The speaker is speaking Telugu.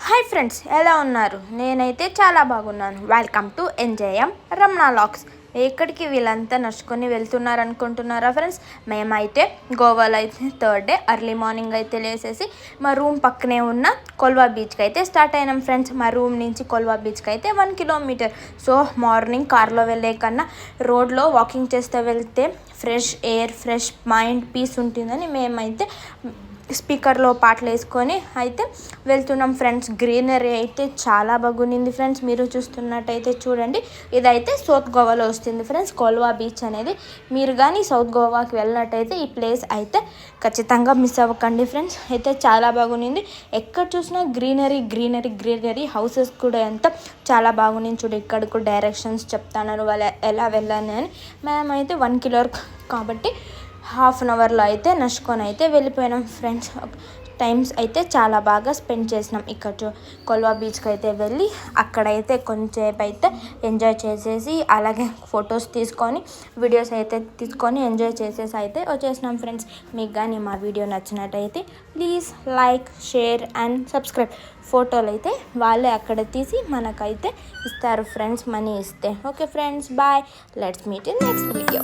హాయ్ ఫ్రెండ్స్, ఎలా ఉన్నారు? నేనైతే చాలా బాగున్నాను. Welcome to MJM Ramana lakhs. ఎక్కడికి వీళ్ళంతా నడుచుకొని వెళ్తున్నారు అనుకుంటున్నారా ఫ్రెండ్స్? మేమైతే గోవాలో అయితే థర్డ్ డే ఎర్లీ మార్నింగ్ అయితే లేసేసి మా రూమ్ పక్కనే ఉన్న కొల్వా బీచ్కి అయితే స్టార్ట్ అయినాం ఫ్రెండ్స్. మా రూమ్ నుంచి కొల్వా బీచ్కి అయితే 1 కిలోమీటర్. సో మార్నింగ్ కార్లో వెళ్ళే కన్నా రోడ్లో వాకింగ్ చేస్తూ వెళ్తే fresh air, fresh mind, peace ఉంటుందని మేమైతే స్పీకర్లో పాటలు వేసుకొని అయితే వెళ్తున్నాం ఫ్రెండ్స్. గ్రీనరీ అయితే చాలా బాగుంది ఫ్రెండ్స్. మీరు చూస్తున్నట్టయితే చూడండి, ఇదైతే సౌత్ గోవాలో వస్తుంది ఫ్రెండ్స్, కొల్వా బీచ్ అనేది. మీరు కానీ సౌత్ గోవాకి వెళ్ళినట్టయితే ఈ ప్లేస్ అయితే ఖచ్చితంగా మిస్ అవ్వకండి ఫ్రెండ్స్. అయితే చాలా బాగుంది. ఎక్కడ చూసినా గ్రీనరీ గ్రీనరీ గ్రీనరీ. హౌసెస్ కూడా ఎంత చాలా బాగుంది చూడు. ఇక్కడ కూడా డైరెక్షన్స్ చెప్తున్నారు వాళ్ళు ఎలా వెళ్ళాలి అని. మేమైతే 1 కిలోమీటర్ కాబట్టి హాఫ్ అన్ అవర్లో అయితే నడుచుకొని అయితే వెళ్ళిపోయినాం ఫ్రెండ్స్. టైమ్స్ అయితే చాలా బాగా స్పెండ్ చేసినాం. ఇక్కడ కొల్వా బీచ్కి అయితే వెళ్ళి అక్కడైతే కొంచెంసేపు అయితే ఎంజాయ్ చేసేసి, అలాగే ఫొటోస్ తీసుకొని, వీడియోస్ అయితే తీసుకొని ఎంజాయ్ చేసేసి అయితే వచ్చేసినాం ఫ్రెండ్స్. మీకు కానీ మా వీడియో నచ్చినట్టయితే please like, share and subscribe. ఫోటోలు అయితే వాళ్ళే అక్కడ తీసి మనకైతే ఇస్తారు ఫ్రెండ్స్, మనీ ఇస్తే. Okay friends, bye. Let's meet in next video.